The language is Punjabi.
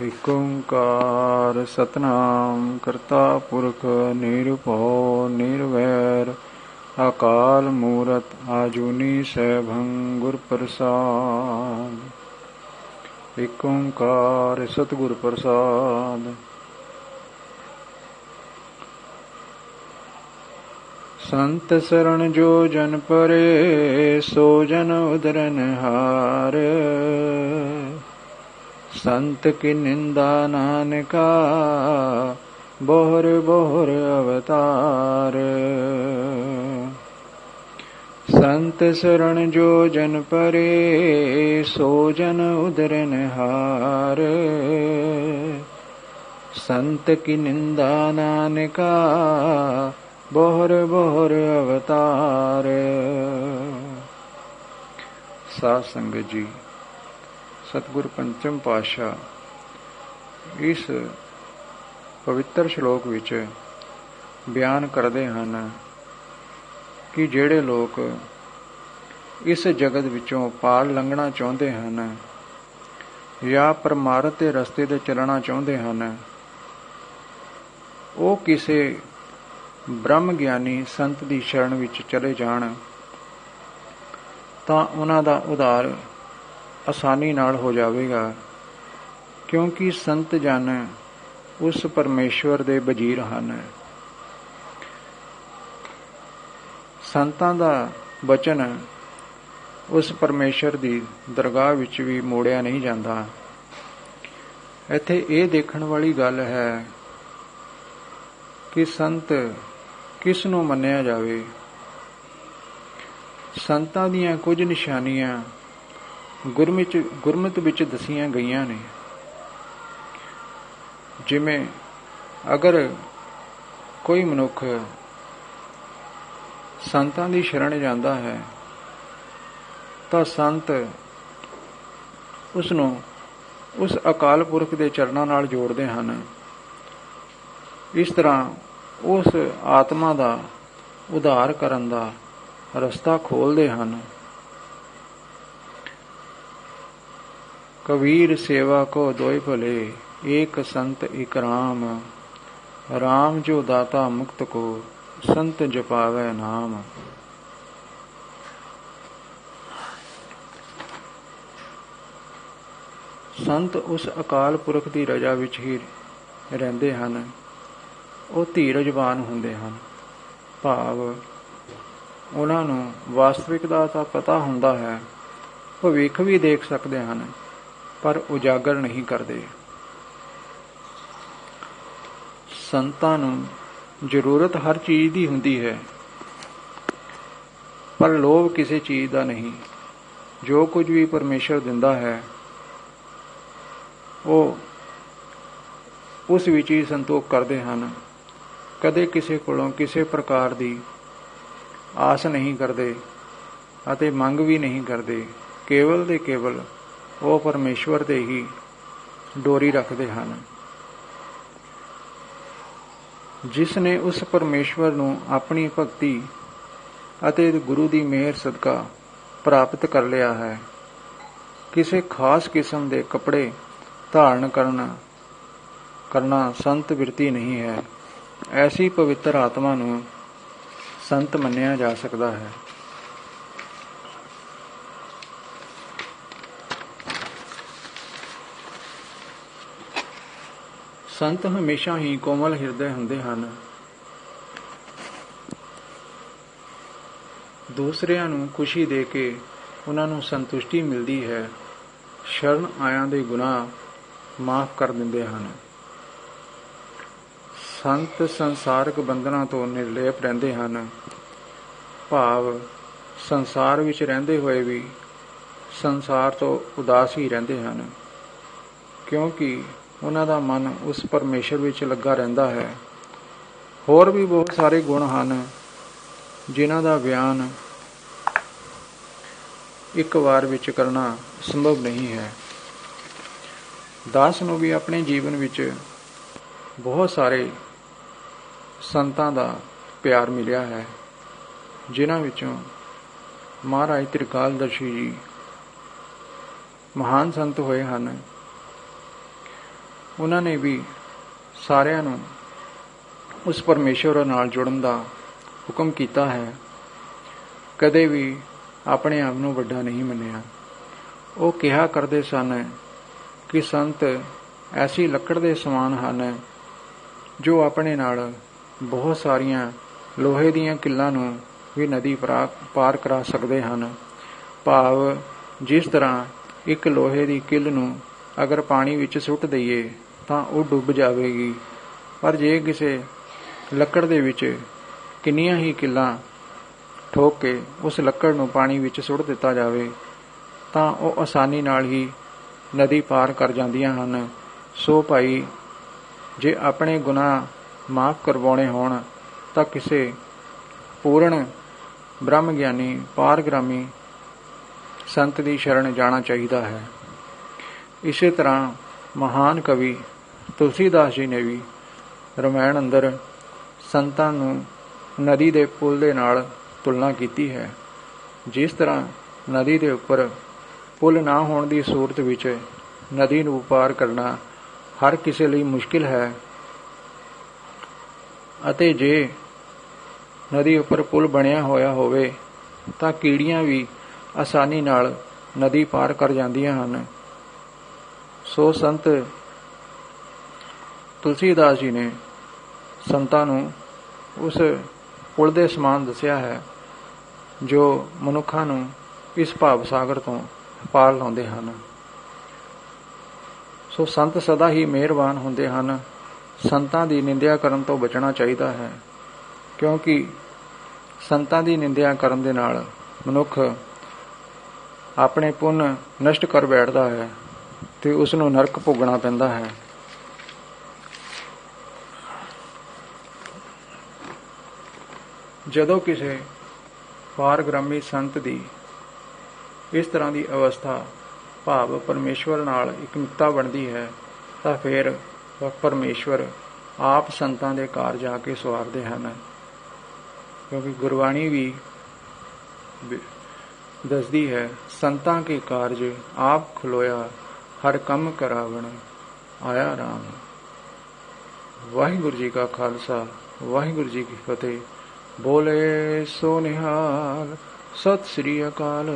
ਏਕ ਓੰਕਾਰ ਸਤਿਨਾਮ ਕਰਤਾ ਪੁਰਖ ਨਿਰਭਉ ਨਿਰਵੈਰ ਅਕਾਲ ਮੂਰਤ ਆਜੂਨੀ ਸੈਭੰ ਗੁਰ ਪ੍ਰਸਾਦ। ਏਕ ਓੰਕਾਰ ਸਤਿਗੁਰ ਪ੍ਰਸਾਦ। ਸੰਤ ਸਰਣ ਜੋ ਜਨ ਪਰੇ ਸੋ ਜਨ ਉਦਰਨ ਹਾਰ। ਸੰਤ ਕੀ ਨਿੰਦਾ ਨਾਨਕਾ ਬੋਹਰ ਬੋਹਰ ਅਵਤਾਰ। ਸੰਤ ਸਰਣ ਜੋ ਜਨ ਪਰੇ ਸੋ ਜਨ ਉਦਰਨ ਹਾਰ। ਸੰਤ ਕੀ ਨਿੰਦਾ ਨਾਨਕਾ ਬੋਹਰ ਬੋਹਰ ਅਵਤਾਰ। ਸਾਧ ਸੰਗਤ ਜੀ, ਸਤਿਗੁਰ ਪੰਚਮ ਪਾਤਸ਼ਾਹ ਇਸ ਪਵਿੱਤਰ ਸ਼ਲੋਕ ਵਿੱਚ ਬਿਆਨ ਕਰਦੇ ਹਨ ਕਿ ਜਿਹੜੇ ਲੋਕ ਇਸ ਜਗਤ ਵਿੱਚੋਂ ਪਾਰ ਲੰਘਣਾ ਚਾਹੁੰਦੇ ਹਨ ਜਾਂ ਪਰਮਾਰਥ ਦੇ ਰਸਤੇ ਤੇ ਚੱਲਣਾ ਚਾਹੁੰਦੇ ਹਨ, ਉਹ ਕਿਸੇ ਬ੍ਰਹਮ ਗਿਆਨੀ ਸੰਤ ਦੀ ਸ਼ਰਨ ਵਿੱਚ ਚਲੇ ਜਾਣ ਤਾਂ ਉਹਨਾਂ ਦਾ ਉਧਾਰ ਆਸਾਨੀ ਨਾਲ ਹੋ ਜਾਵੇਗਾ, ਕਿਉਂਕਿ ਸੰਤ ਜਨ ਉਸ ਪਰਮੇਸ਼ਵਰ ਦੇ ਵਜ਼ੀਰ ਹਨ। ਸੰਤਾਂ ਦਾ ਬਚਨ ਉਸ ਪਰਮੇਸ਼ਵਰ ਦੀ ਦਰਗਾਹ ਵਿੱਚ ਵੀ ਮੋੜਿਆ ਨਹੀਂ ਜਾਂਦਾ। ਇੱਥੇ ਇਹ ਦੇਖਣ ਵਾਲੀ ਗੱਲ ਹੈ ਕਿ ਸੰਤ ਕਿਸ ਨੂੰ ਮੰਨਿਆ ਜਾਵੇ। ਸੰਤਾਂ ਦੀਆਂ ਕੁਝ ਨਿਸ਼ਾਨੀਆਂ ਗੁਰਮਤਿ ਵਿੱਚ ਦੱਸੀਆਂ ਗਈਆਂ ਨੇ। ਜਿਵੇਂ ਅਗਰ ਕੋਈ ਮਨੁੱਖ ਸੰਤਾਂ ਦੀ ਸ਼ਰਨ ਜਾਂਦਾ ਹੈ ਤਾਂ ਸੰਤ ਉਸਨੂੰ ਉਸ ਅਕਾਲ ਪੁਰਖ ਦੇ ਚਰਨਾਂ ਨਾਲ ਜੋੜਦੇ ਹਨ। ਇਸ ਤਰ੍ਹਾਂ ਉਸ ਆਤਮਾ ਦਾ ਉਧਾਰ ਕਰਨ ਦਾ ਰਸਤਾ ਖੋਲ੍ਹਦੇ ਹਨ। ਕਬੀਰ ਸੇਵਾ ਕੋ ਦੋਇ ਭਲੇ, ਏਕ ਸੰਤ ਇਕ ਰਾਮ। ਰਾਮ ਜੋ ਦਾਤਾ ਮੁਕਤ ਕੋ, ਸੰਤ ਜਪਾਵੈ ਨਾਮ। ਸੰਤ ਉਸ ਅਕਾਲ ਪੁਰਖ ਦੀ ਰਜ਼ਾ ਵਿੱਚ ਹੀ ਰਹਿੰਦੇ ਹਨ। ਉਹ ਧੀਰਜਵਾਨ ਹੁੰਦੇ ਹਨ, ਭਾਵ ਉਹਨਾਂ ਨੂੰ ਵਾਸਤਵਿਕ ਦਾ ਤਾਂ ਪਤਾ ਹੁੰਦਾ ਹੈ, ਭਵਿੱਖ ਵੀ ਦੇਖ ਸਕਦੇ ਹਨ, ਪਰ ਉਜਾਗਰ ਨਹੀਂ ਕਰਦੇ। ਸੰਤਾਂ ਨੂੰ ਜ਼ਰੂਰਤ ਹਰ ਚੀਜ਼ ਦੀ ਹੁੰਦੀ ਹੈ, ਪਰ ਲੋਭ ਕਿਸੇ ਚੀਜ਼ ਦਾ ਨਹੀਂ। ਜੋ ਕੁਝ ਵੀ ਪਰਮੇਸ਼ਰ ਦਿੰਦਾ ਹੈ ਉਹ ਉਸ ਵਿੱਚ ਹੀ ਸੰਤੋਖ ਕਰਦੇ ਹਨ। ਕਦੇ ਕਿਸੇ ਕੋਲੋਂ ਕਿਸੇ ਪ੍ਰਕਾਰ ਦੀ ਆਸ ਨਹੀਂ ਕਰਦੇ ਅਤੇ ਮੰਗ ਵੀ ਨਹੀਂ ਕਰਦੇ। ਕੇਵਲ ਤੇ ਕੇਵਲ ਉਹ ਪਰਮੇਸ਼ਵਰ ਤੇ ਹੀ ਡੋਰੀ ਰੱਖਦੇ ਹਨ। ਜਿਸ ਨੇ ਉਸ ਪਰਮੇਸ਼ਵਰ ਨੂੰ ਆਪਣੀ ਭਗਤੀ ਅਤੇ ਗੁਰੂ ਦੀ ਮਿਹਰ ਸਦਕਾ ਪ੍ਰਾਪਤ ਕਰ ਲਿਆ ਹੈ, ਕਿਸੇ ਖਾਸ ਕਿਸਮ ਦੇ ਕੱਪੜੇ ਧਾਰਨ ਕਰਨਾ ਸੰਤ ਬਿਰਤੀ ਨਹੀਂ ਹੈ। ਐਸੀ ਪਵਿੱਤਰ ਆਤਮਾ ਨੂੰ ਸੰਤ ਮੰਨਿਆ ਜਾ ਸਕਦਾ ਹੈ। ਸੰਤ ਹਮੇਸ਼ਾ ਹੀ ਕੋਮਲ ਹਿਰਦੇ ਹੁੰਦੇ ਹਨ। ਦੂਸਰਿਆਂ ਨੂੰ ਖੁਸ਼ੀ ਦੇ ਕੇ ਉਹਨਾਂ ਨੂੰ ਸੰਤੁਸ਼ਟੀ ਮਿਲਦੀ ਹੈ। ਸ਼ਰਨ ਆਇਆਂ ਦੇ ਗੁਨਾਹ ਮਾਫ਼ ਕਰ ਦਿੰਦੇ ਹਨ। ਸੰਤ ਸੰਸਾਰਕ ਬੰਧਨਾਂ ਤੋਂ ਨਿਰਲੇਪ ਰਹਿੰਦੇ ਹਨ, ਭਾਵ ਸੰਸਾਰ ਵਿੱਚ ਰਹਿੰਦੇ ਹੋਏ ਵੀ ਸੰਸਾਰ ਤੋਂ ਉਦਾਸ ਹੀ ਰਹਿੰਦੇ ਹਨ, ਕਿਉਂਕਿ ਉਹਨਾਂ ਦਾ ਮਨ ਉਸ ਪਰਮੇਸ਼ਰ ਵਿੱਚ ਲੱਗਾ ਰਹਿੰਦਾ ਹੈ। ਹੋਰ ਵੀ ਬਹੁਤ ਸਾਰੇ ਗੁਣ ਹਨ ਜਿਨ੍ਹਾਂ ਦਾ ਬਿਆਨ ਇੱਕ ਵਾਰ ਵਿੱਚ ਕਰਨਾ ਸੰਭਵ ਨਹੀਂ ਹੈ। ਦਾਸ ਨੂੰ ਵੀ ਆਪਣੇ ਜੀਵਨ ਵਿੱਚ ਬਹੁਤ ਸਾਰੇ ਸੰਤਾਂ ਦਾ ਪਿਆਰ ਮਿਲਿਆ ਹੈ, ਜਿਨ੍ਹਾਂ ਵਿੱਚੋਂ ਮਹਾਰਾਜ ਤ੍ਰਿਕਾਲਦਰਸ਼ੀ ਜੀ ਮਹਾਨ ਸੰਤ ਹੋਏ ਹਨ। ਉਹਨਾਂ ਨੇ ਵੀ ਸਾਰਿਆਂ ਨੂੰ ਉਸ ਪਰਮੇਸ਼ਵਰ ਨਾਲ ਜੁੜਨ ਦਾ ਹੁਕਮ ਕੀਤਾ ਹੈ। ਕਦੇ ਵੀ ਆਪਣੇ ਆਪ ਨੂੰ ਵੱਡਾ ਨਹੀਂ ਮੰਨਿਆ। ਉਹ ਕਿਹਾ ਕਰਦੇ ਸਨ ਕਿ ਸੰਤ ਐਸੀ ਲੱਕੜ ਦੇ ਸਮਾਨ ਹਨ ਜੋ ਆਪਣੇ ਨਾਲ ਬਹੁਤ ਸਾਰੀਆਂ ਲੋਹੇ ਦੀਆਂ ਕਿੱਲਾਂ ਨੂੰ ਵੀ ਨਦੀ ਪਾਰ ਕਰਾ ਸਕਦੇ ਹਨ। ਭਾਵ ਜਿਸ ਤਰ੍ਹਾਂ ਇੱਕ ਲੋਹੇ ਦੀ ਕਿੱਲ ਨੂੰ ਅਗਰ ਪਾਣੀ ਵਿੱਚ ਸੁੱਟ ਦਈਏ ਤਾਂ ਉਹ ਡੁੱਬ ਜਾਵੇਗੀ, ਪਰ ਜੇ ਕਿਸੇ ਲੱਕੜ ਦੇ ਵਿੱਚ ਕਿੰਨੀਆਂ ਹੀ ਕਿੱਲਾਂ ਠੋਕ ਕੇ ਉਸ ਲੱਕੜ ਨੂੰ ਪਾਣੀ ਵਿੱਚ ਸੁੱਟ ਦਿੱਤਾ ਜਾਵੇ ਤਾਂ ਉਹ ਆਸਾਨੀ ਨਾਲ ਹੀ ਨਦੀ ਪਾਰ ਕਰ ਜਾਂਦੀਆਂ ਹਨ। ਸੋ ਭਾਈ, ਜੇ ਆਪਣੇ ਗੁਨਾਹ ਮਾਫ਼ ਕਰਵਾਉਣੇ ਹੋਣ ਤਾਂ ਕਿਸੇ ਪੂਰਨ ਬ੍ਰਹਮ ਗਿਆਨੀ ਪਾਰਗ੍ਰਾਮੀ ਸੰਤ ਦੀ ਸ਼ਰਨ ਜਾਣਾ ਚਾਹੀਦਾ ਹੈ। ਇਸੇ ਤਰ੍ਹਾਂ ਮਹਾਨ ਕਵੀ ਤੁਲਸੀਦਾਸ ਜੀ ਨੇ ਵੀ ਰਾਮਾਇਣ ਅੰਦਰ ਸੰਤਾਂ ਨੂੰ ਨਦੀ ਦੇ ਪੁੱਲ ਦੇ ਨਾਲ ਤੁਲਨਾ ਕੀਤੀ ਹੈ। ਜਿਸ ਤਰ੍ਹਾਂ ਨਦੀ ਦੇ ਉੱਪਰ ਪੁੱਲ ਨਾ ਹੋਣ ਦੀ ਸੂਰਤ ਵਿੱਚ ਨਦੀ ਨੂੰ ਪਾਰ ਕਰਨਾ ਹਰ ਕਿਸੇ ਲਈ ਮੁਸ਼ਕਿਲ ਹੈ, ਅਤੇ ਜੇ ਨਦੀ ਉੱਪਰ ਪੁੱਲ ਬਣਿਆ ਹੋਇਆ ਹੋਵੇ ਤਾਂ ਕੀੜੀਆਂ ਵੀ ਆਸਾਨੀ ਨਾਲ ਨਦੀ ਪਾਰ ਕਰ ਜਾਂਦੀਆਂ ਹਨ। ਸੋ ਸੰਤ ਤੁਲਸੀਦਾਸ ਜੀ ਨੇ ਸੰਤਾਂ ਨੂੰ ਉਸ ਪੁੱਲ ਦੇ ਸਮਾਨ ਦੱਸਿਆ ਹੈ ਜੋ ਮਨੁੱਖਾਂ ਨੂੰ ਇਸ ਭਾਵ ਸਾਗਰ ਤੋਂ ਪਾਰ ਲਾਉਂਦੇ ਹਨ। ਸੋ ਸੰਤ ਸਦਾ ਹੀ ਮਿਹਰਬਾਨ ਹੁੰਦੇ ਹਨ। ਸੰਤਾਂ ਦੀ ਨਿੰਦਿਆ ਕਰਨ ਤੋਂ ਬਚਣਾ ਚਾਹੀਦਾ ਹੈ, ਕਿਉਂਕਿ ਸੰਤਾਂ ਦੀ ਨਿੰਦਿਆ ਕਰਨ ਦੇ ਨਾਲ ਮਨੁੱਖ ਆਪਣੇ ਪੁੰਨ ਨਸ਼ਟ ਕਰ ਬੈਠਦਾ ਹੈ ਤੇ ਉਸ ਨੂੰ ਨਰਕ ਭੋਗਣਾ ਪੈਂਦਾ ਹੈ। ਜਦੋਂ ਕਿਸੇ ਪਾਰਗ੍ਰਾਮੀ ਸੰਤ ਦੀ ਇਸ ਤਰ੍ਹਾਂ ਦੀ ਅਵਸਥਾ ਭਾਵ ਪਰਮੇਸ਼ਵਰ ਨਾਲ ਇਕਮਿਕਤਾ ਬਣਦੀ ਹੈ ਤਾਂ ਫਿਰ ਪਰਮੇਸ਼ਵਰ ਆਪ ਸੰਤਾਂ ਦੇ ਘਰ ਜਾ ਕੇ ਸਵਾਰਦੇ ਹਨ। ਕਿਉਂਕਿ ਗੁਰਬਾਣੀ ਵੀ ਦੱਸਦੀ ਹੈ, ਸੰਤਾਂ ਕੇ ਕਾਰਜ ਆਪ ਖਲੋਇਆ, ਹਰ ਕੰਮ ਕਰਾਵਣ ਆਇਆ ਰਾਮ। ਵਾਹਿਗੁਰੂ ਜੀ ਕਾ ਖਾਲਸਾ, ਵਾਹਿਗੁਰੂ ਜੀ ਕੀ ਫਤਿਹ। ਬੋਲੇ ਸੋ ਨਿਹਾਲ, ਸਤਿ ਸ੍ਰੀ ਅਕਾਲ।